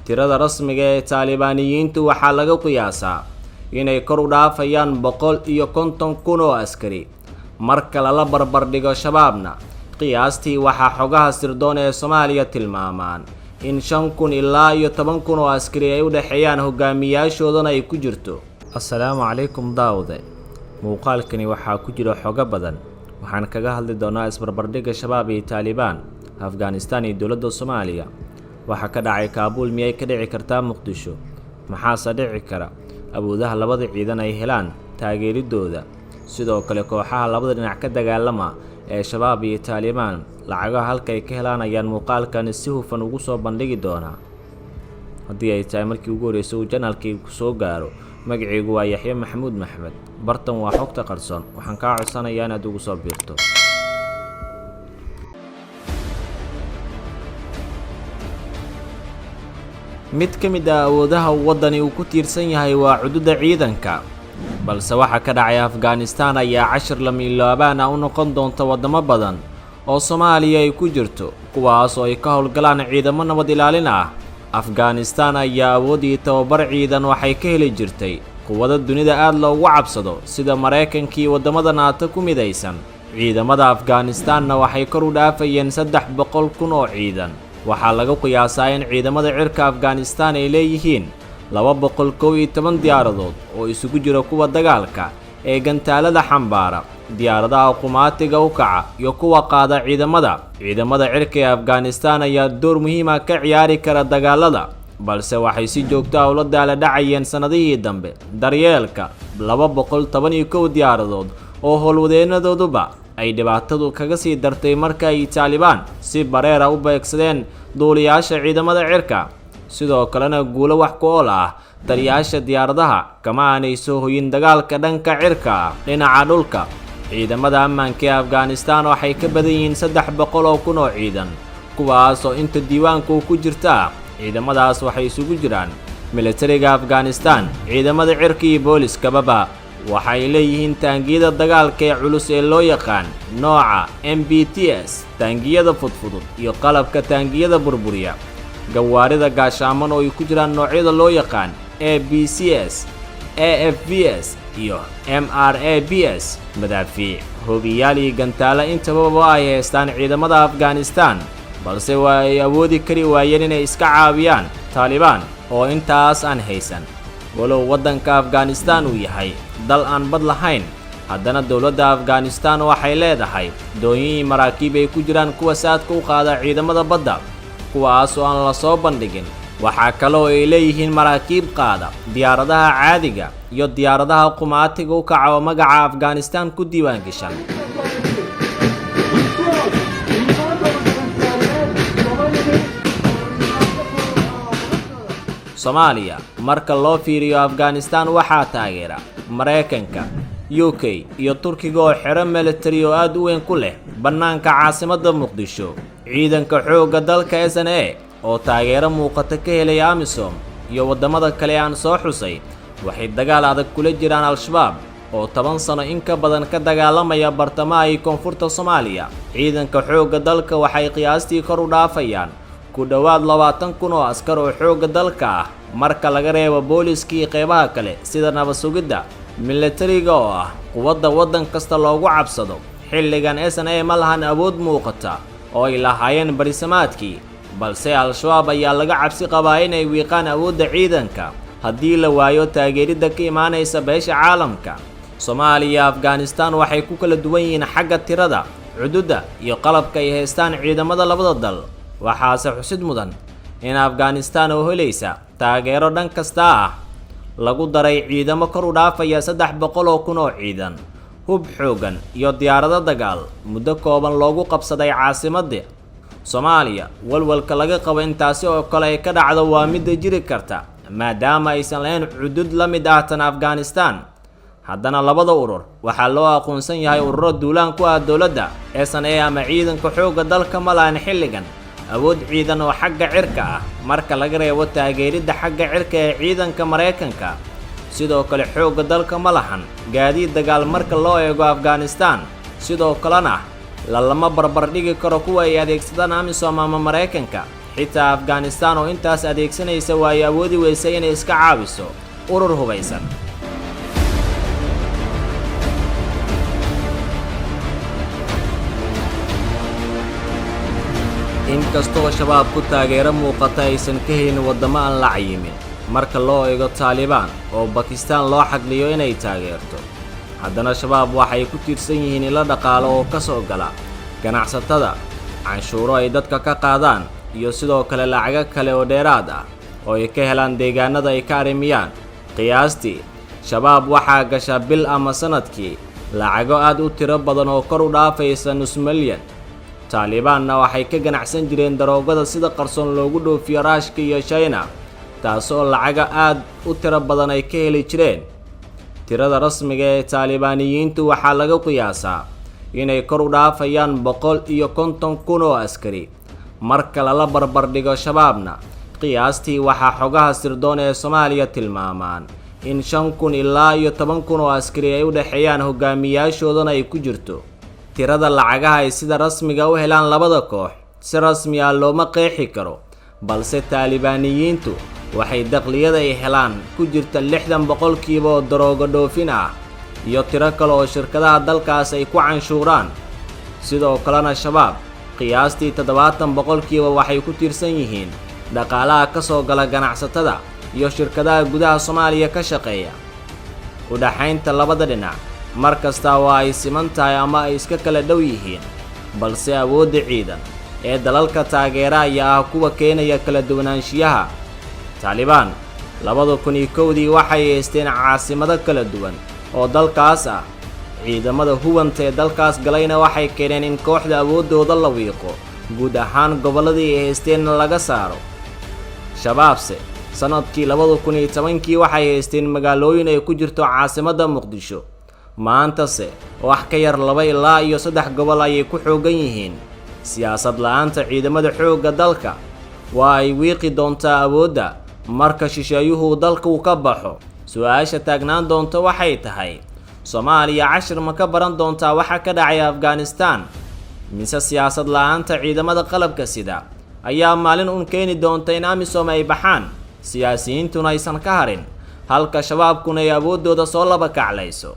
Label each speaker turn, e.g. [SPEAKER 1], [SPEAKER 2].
[SPEAKER 1] tirada rasmiga ee Taalibaaniyiintu waxaa laga qiyaasaa inay kor u dhaafayaan 150,000 oo askari marka la barbar dhigo shabaabna. qiyaastii waxaa xogaha sirdoon ee Soomaaliya tilmaamaan in 5,000 ilaa 10,000 oo askari ay u dhaxeeyaan hogaamiyaashoodana ay ku jirto. Assalaamu calaykum daawade. muuqaalkani waxaa ku jira xogo badan. waxaan kaga hadli doonaa isbarbardhigga shabaab iyo Taliban, Afghanistan iyo dowladda Soomaaliya. waxa ka dhacay Kaabul miyay ka dhici kartaa Muqdisho? maxaase dhici kara awoodaha labada ciidan ay helaan taageeridooda? sidoo kale kooxaha labada dhinac ka dagaalama ee shabaab iyo Taliban lacagaha halka ay ka helaan ayaan muuqaalkan si hufan ugu soo bandhigi doonaa. haddii ay tahay markii ugu horeysay uu channelkii ku soo gaaro, magacaygu waa Yaxye Maxamuud Maxmed. bartan waa xogta qarsoon. waxaan kaa codsanayaa inaad ugu soo biirto. mid ka mid ah awoodaha waddani uu ku tiirsan yahay waa cududa ciidanka, balse waxa ka dhacay Afghanistan ayaa cashir lama ilaabaan u noqon doonta wadamo badan oo Soomaaliya ay ku jirto, kuwaas oo ay ka howlgalaan ciidamo nabad ilaalin ah. Afghanistan ayaa awoodii tababar ciidan waxay ka heli jirtay quwada dunida aad loogu cabsado sida Mareykanka iyo wadamada NATO ku midaysan. ciidamada Afghanistanna waxay kor u dhaafayeen 300,000 oo ciidan. waxaa laga qiyaasaa in ciidamada cirka Afghanistan ay leeyihiin 211 diyaaradood oo isugu jira kuwa dagaalka ee gantaalada xambaara, diyaaradaha qumaatiga u kaca iyo kuwa qaada ciidamada. ciidamada cirka ee Afghanistan ayaa door muhiim ah ka ciyaari kara dagaalada, balse waxay si joogto ah ula dhacayeen sanadihii dambe daryeelka 211 diyaaradood oo howlwadeenadooduba ay dhibaatadu kaga sii dartay marka ay Taliban si bareer ah u beegsadeen duuliyaasha ciidamada cirka. sidoo kalena guulo wax ku ool ah taliyaasha diyaaradaha kama aanay soo hoyin dagaalka dhanka cirka. dhinaca dhulka, ciidamada ammaanka ee Afghanistan waxay ka badan yihiin 300,000 oo ciidan, kuwaas oo inta diiwaanka ku jirta. ciidamadaas waxay isugu jiraan militariga Afghanistan, ciidamada cirka iyo booliskaba. waxay leeyihiin taangiyada dagaalka ee culus ee loo yaqaan nooca MBTS, taangiyada fudfudud iyo qalabka taangiyada burburiya, gawaarida gaashaaman oo ay ku jiraan noocyada loo yaqaan ABCS, AFVS iyo MRABS, madaafiic, hoobiyaal iyo gantaalo intaba ay haystaan ciidamada Afghanistan, balse ay awoodi kari waayeen inay iska caabiyaan Taliban oo intaas aan haysan. walow waddanka Afghanistan uu yahay dal aan bad lahayn, haddana dowladda Afghanistan waxay leedahay doonyo maraakiib ay ku jiraan kuwa saadka u qaada ciidamada badda, kuwaas oo aan la soo bandhigin. waxaa kale oo ay leeyihiin maraakiib qaada diyaaradaha caadiga iyo diyaaradaha qumaatiga u kaca oo magaca Afghanistan ku diiwaan gashan. Soomaaliya marka loo fiiriyo Afghanistan waxaa taageera Mareykanka, UK iyo Turkiga oo xero military oo aad u weyn ku leh bannaanka caasimadda Muqdisho. ciidanka xoogga dalka SNA oo taageero muuqata ka helay AMISOM iyo wadamada kale aan soo xusay waxay dagaal adag kula jiraan Al-Shabaab oo 10 sano in ka badan ka dagaalamaya bartamaha iyo koonfurta Soomaaliya. ciidanka xoogga dalka waxay qiyaastii kor u dhaafayaan ku dhawaad 20,000 oo askar oo xoogga dalka ah marka laga reebo booliska iyo qeybaha kale sida nabad sugidda. militariga oo ah quwadda waddan kasta loogu cabsado, xilligan SNA ma lahan awood muuqata oo ay lahaayeen barisamaadkii, balse Al-Shabaab ayaa laga cabsi qabaa inay wiiqaan awoodda ciidanka haddii la waayo taageerida ka imaanaysa beesha caalamka. Soomaaliya iyo Afghanistan waxay ku kala duwan yihiin xagga tirada, cududa iyo qalabka ay haystaan ciidamada labada dal. waxaase xusid mudan in Afghanistan oo helaysa taageero dhan kasta ah lagu daray ciidamo kor u dhaafaya 300,000 oo ciidan, hub xoogan iyo diyaarado dagaal muddo kooban loogu qabsaday caasimadda. Soomaaliya walwalka laga qabo intaasi oo kale ay ka dhacdo waa mid jiri karta maadaama aysan lahayn cudud la mid ah tan Afghanistan. haddana labada urur waxaa loo aqoonsan yahay ururo duulaan ku ah dowladda. SNA ama ciidanka xoogga dalka ma lahan xilligan awood ciidan oo xagga cirka ah marka laga reebo taageeridda xagga cirka ee ciidanka Mareykanka. sidoo kale xoogga dalka ma lahan gaadiid dagaal marka loo eego Afghanistan. sidoo kalena lama barbar dhigi karo kuwa ay adeegsadaan AMISOM ama Mareykanka. xitaa afghanistan oo intaas adeegsanaysa waa ay awoodi weysay inay iska caawiso urur hubaysan. inkastoo shabaabku taageero muuqata aysan ka helin waddamo aan la cayimin marka loo eego taalibaan oo bakistaan loo xagliyo inay taageerto, haddana shabaab waxay ku tiirsan yihiin ilo dhaqaale oo ka soo gala ganacsatada, canshuuro ay dadka ka qaadaan iyo sidoo kale lacago kale oo dheeraad ah oo ay ka helaan deegaanada ay ka arrimiyaan. qiyaastii shabaab waxaa gasha bil ama sanadkii lacago aad u tiro badan oo kor u dhaafaysa nus milyan. taalibaanna waxay ka ganacsan jireen daroogada sida qarsoon loogu dhoofiyo raashka iyo China, taasoo lacaga aad u tiro badan ay ka heli jireen. tirada rasmiga ee taalibaaniyiintu waxaa laga qiyaasaa inay kor u dhaafayaan 150,000 oo askari. marka lala barbar dhigo shabaabna, qiyaastii waxaa xogaha sirdoon ee Soomaaliya tilmaamaan in 5,000 ilaa 10,000 oo askari ay u dhaxeeyaan hogaamiyaashoodana ay ku jirto. tirada lacagaha ay sida rasmiga u helaan labada koox si rasmi ah looma qeexi karo, balse taalibaaniyiintu waxay dakhligada ay helaan ku jirta 60% oo daroogo dhoofin ah iyo tiro kale oo shirkadaha dalkaas ay ku canshuuraan. sidoo kalena shabaab qiyaastii 70% waxay ku tiirsan yihiin dhaqaalaha ka soo gala ganacsatada iyo shirkadaha gudaha Soomaaliya ka shaqeeya. u dhaxaynta labada dhinac markasta waa ay siman tahay ama ay iska kala dhow yihiin, balse awoodda ciidan ee dalalka taageera ayaa ah kuwa keenaya kala duwanaanshiyaha. taalibaan 2001dii waxay haysteen caasimado kala duwan oo dalkaas ah. ciidamada hubanta ee dalkaas galayna waxay keeneen in kooxda awooddooda la wiiqo, guud ahaan gobolladii ay haysteen laga saaro. shabaabse sanadkii 2010kii waxay haysteen magaalooyin ay ku jirto caasimadda Muqdisho. maantase wax ka yar 2 ilaa 3 gobol ayay ku xoogan yihiin. siyaasad la'aanta ciidamada xoogga dalka waa ay wiiqi doontaa awoodda marka shisheeyuhu dalku ka baxo. su'aasha taagnaan doonta waxay tahay, Soomaaliya cashir ma ka baran doontaa waxa ka dhacay Afghanistan, mise siyaasad la'aanta ciidamada qalabka sida ayaa maalin un keeni doonta in AMISOM ay baxaan, siyaasiyiintuna aysan ka harin, halka shabaabkuna ay awooddooda soo laba kaclayso.